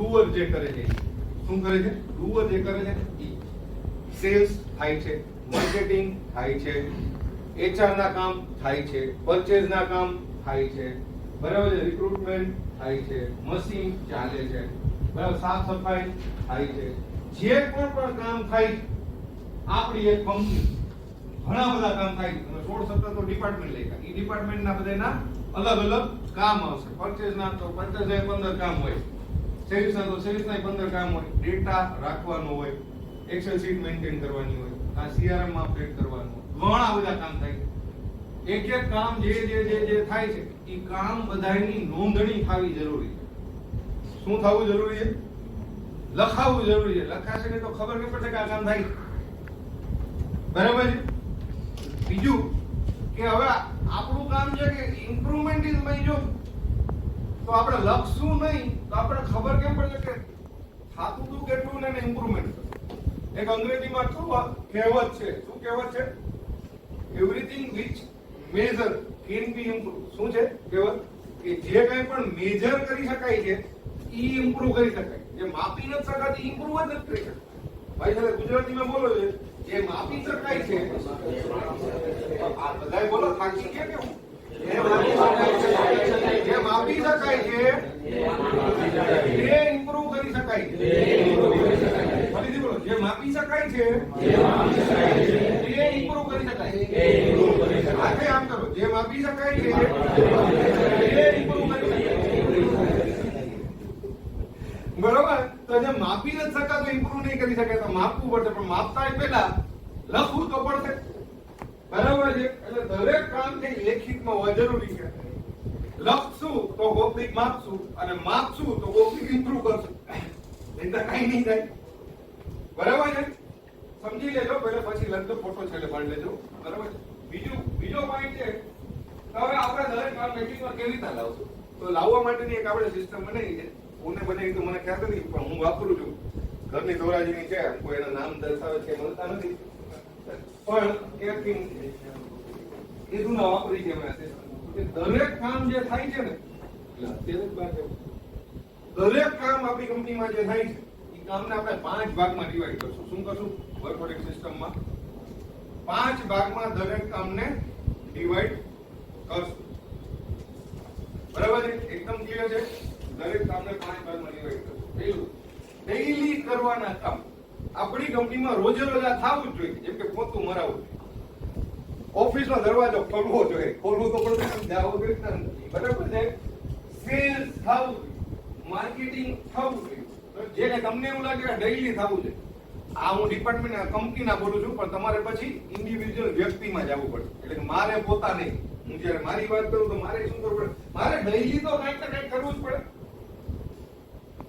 Doer જે કરે છે શું કરે છે? ડુઅર જે કરે છે ઈ સેલ્સ થાય છે, માર્કેટિંગ થાય છે, HR ના કામ થાય છે, પરચેઝ ના કામ થાય છે, બરાબર છે, રિક્રુટમેન્ટ થાય છે, મશીન ચાલે છે, બરાબર, સાફ સફાઈ થાય છે, જે પણ કામ થાય આપણી એક કંપની ઘણા બધા કામ થાય છે. તમે 16-17 તો ડિપાર્ટમેન્ટ લખ્યા, ઈ ડિપાર્ટમેન્ટના બધાના અલગ અલગ કામ આવશે. પરચેઝ ના તો પરચેઝ ના 15 કામ હોય, સેલ્સ ના તો સેલ્સ ના 15 કામ હોય, ડેટા રાખવાનો હોય, એક્સેલ શીટ મેન્ટેન કરવાની હોય, આ CRM માં અપડેટ કરવાનું હોય, ઘણા બધા કામ થાય છે. એક એક કામ જે થાય છે એ કામ બધાની નોંધણી થવી જરૂરી છે. શું થવું જરૂરી છે? લખાવવું જરૂરી છે. લખાશે નહીં તો ખબર નહીં પડશે કે આ કામ થાય છે. બરાબર છે. બીજું કે હવે આપણું કામ છે કે ઇમ્પ્રુવમેન્ટ ઇઝ માય જોબ, તો આપણે લખશું નહીં તો આપણે ખબર કેમ પડશે કે થાતું તું કેટલું ને ઇમ્પ્રુવમેન્ટ. એક અંગ્રેજીમાં કહેવત છે. શું કહેવત છે? Everything which major can be improve. શું છે કહેવત? કે જે કંઈ પણ મેજર કરી શકાય છે ઈ ઇમ્પ્રુવ કરી શકાય. જે માપી નથી શકાતી ઇમ્પ્રુવ જ નથી કરી શકાય. ભાઈ સાહેબ ગુજરાતીમાં બોલો છે, જે માપી શકાય છે આ બધાય બોલો થાકી ગયા કેમ? જે માપી શકાય છે એ ઇમ્પ્રુવ કરી શકાય છે. ફરીથી બોલો, જે માપી શકાય છે એ ઇમ્પ્રુવ કરી શકાય છે. હાથે આમ કરો, જે માપી શકાય છે એ ઇમ્પ્રુવ કરી શકાય. બરોબર? તો જે માપી નથી શકાતું ઇમ્પ્રુવ નહીં કરી શકે તો માપવું પડશે, પણ માપતા પહેલા લખવું તો પડશે. બરાબર છે. એટલે દરેક કામ છે લેખિતમાં હોવા જરૂરી છે. લખશું તો કોઈક માપશું અને માપશું તો કોઈક ઇમ્પ્રુવ કરશું, નહીં તો કઈ નહીં થાય. બરાબર છે. સમજી લેજો પહેલા, પછી લખતો ફોટો છેલ્લે પાડી લેજો. બરાબર છે. બીજો પોઈન્ટ છે કે હવે આપણે દરેક કામ લેખિતમાં કેવી રીતે લાવશું? તો લાવવા માટેની એક આપણે સિસ્ટમ બનાવી છે. કોને બનાવી તો મને ખ્યાલ નથી, પણ હું વાપરું છું. ઘરની ધોરાજીની છે, કોઈ એના નામ દર્શાવે છે મળતા નથી, પણ કેપિંગ એ જૂના વાપરી છે મેં. દરેક કામ જે થાય છે ને, દરેક કામ આપણી કંપનીમાં જે થાય છે એ કામને આપણે 5 ભાગમાં ડિવાઈડ કરશું. શું કરશું? વર્ક ઓર્ડર સિસ્ટમમાં 5 ભાગમાં દરેક કામને ડિવાઈડ કરશું. બરાબર છે? એકદમ ક્લિયર છે? દરેક કામને 5 ભાગમાં ડિવાઈડ કરશું. પહેલું, ડેઈલી કરવાના કામ. આપણી કંપનીમાં રોજે રોજ આ થવું જ જોઈએ. જેમ કે પોતું મરાવવું જોઈએ, ઓફિસનો દરવાજો ખોલવો જોઈએ, ખોલવું તો પડશે, જાવો જોઈએ. બરાબર છે? સેલ્સ થવું જોઈએ, માર્કેટિંગ થવું જોઈએ. જે કે તમને એવું લાગે કે ડેઈલી થવું જોઈએ. આ હું ડિપાર્ટમેન્ટ કંપનીના બોલું છું, પણ તમારે પછી ઇન્ડિવિડ્યુઅલ વ્યક્તિમાં જવું પડે. એટલે કે મારે પોતા નહીં, હું જ્યારે મારી વાત કરું તો મારે શું કરવું પડે? મારે ડેઈલી તો કંઈક ને કંઈક કરવું જ પડે.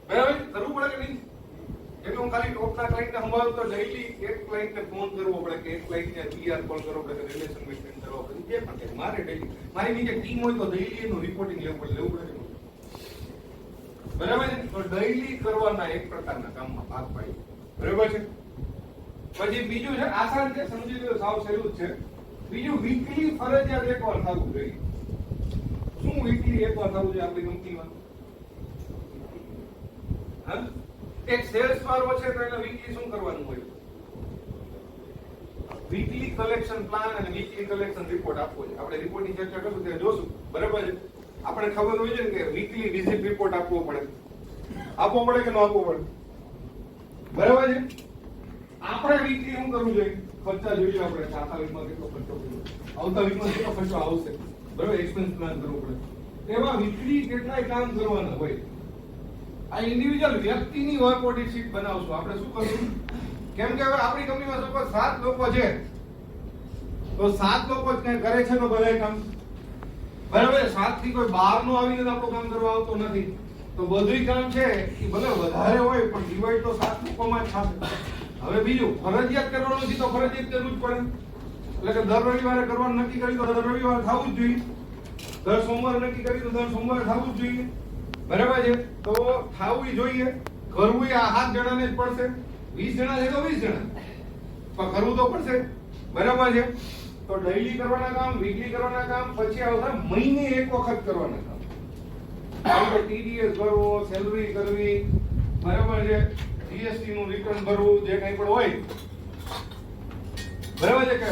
બરાબર? કરવું પડે કે નહીં? એટલે હું ખાલી ટોપના ક્લાયન્ટને સંભાળું તો ડેઈલી એક ક્લાયન્ટને ફોન કરવો પડે, કે એક ક્લાયન્ટને PR કોલ કરવો પડે, કે રિલેશન મેન્ટેન કરવો પડે, જે પણ કે મારે ડેઈલી મારી નીચે ટીમ હોય તો ડેઈલી એનું રિપોર્ટિંગ લેવું પડે. બરાબર છે? તો ડેઈલી કરવાના એક પ્રકારના કામમાં ભાગ પાડી. બરાબર છે? પછી બીજું છે, આસાન છે, સમજી લો, સાવ સહેલું છે. બીજું, વીકલી ફરજિયાત એકવાર થવું જોઈએ. શું વીકલી એકવાર થવું જોઈએ આપણી કંપનીમાં? હા, એક સેલ્સ વાળો છે તો એને વીકલી શું કરવાનું હોય? વીકલી કલેક્શન પ્લાન અને વીકલી કલેક્શન રિપોર્ટ આપવો છે. આપણે રિપોર્ટની ચર્ચા કરશું ત્યારે જોશું. બરાબર છે? આપણે ખબર હોય છે કે વીકલી વિઝિટ રિપોર્ટ આપવો પડે. આપવો પડે કે ન આપવો પડે? બરાબર છે? આપણે વીકલી શું કરવું જોઈએ? ખર્ચા જોઈએ આપણે, આવતા વીકમાં કેટલો ખર્ચો કર્યો, આવતા વીકમાં કેટલો ખર્ચો આવશે. બરાબર? એક્સપેન્સ પ્લાન કરવો પડે. એવા વીકલી કેટલાય કામ કરવાના હોય. આ ઇન્ડિવિડ્યુઅલ વ્યક્તિની વર્ક ઓડિટ શીટ બનાવશું. આપણે શું કરશું? કેમ કે હવે આપણી કંપનીમાં સપોઝ 7 લોકો છે, તો 7 લોકો જ કરે છે તો બધાય કામ. બરાબર? 7 થી કોઈ બહાર નો આવીને આપણું કામ કરવા આવતો નથી. તો બધું કામ છે એ ભલે વધારે હોય પણ ડિવાઈડ તો 7 લોકોમાં જ થશે. હવે બીજું, ફરજિયાત કરવાનું નથી તો ફરજિયાત કરવું જ પડે. એટલે કે દર રવિવારે કરવાનું નક્કી કર્યું તો દર રવિવારે થવું જ જોઈએ. દર સોમવારે નક્કી કર્યું તો દર સોમવારે થવું જ જોઈએ. બરાબર છે? તો થવું જોઈએ. કરવું એ આ 7 જણાને જ પડશે. 20 જણા છે તો 20 જણા, પણ કરવું તો પડશે. બરાબર છે? તો ડેઈલી કરવાના કામ, વીકલી કરવાના કામ, પછી આવતા મહિને એક વખત કરવાના કામ. આપણે TDS ભરવો, સેલરી કરવી, બરાબર છે, જીએસટી નું રિટર્ન ભરવું, જે કંઈ પણ હોય, બરાબર છે કે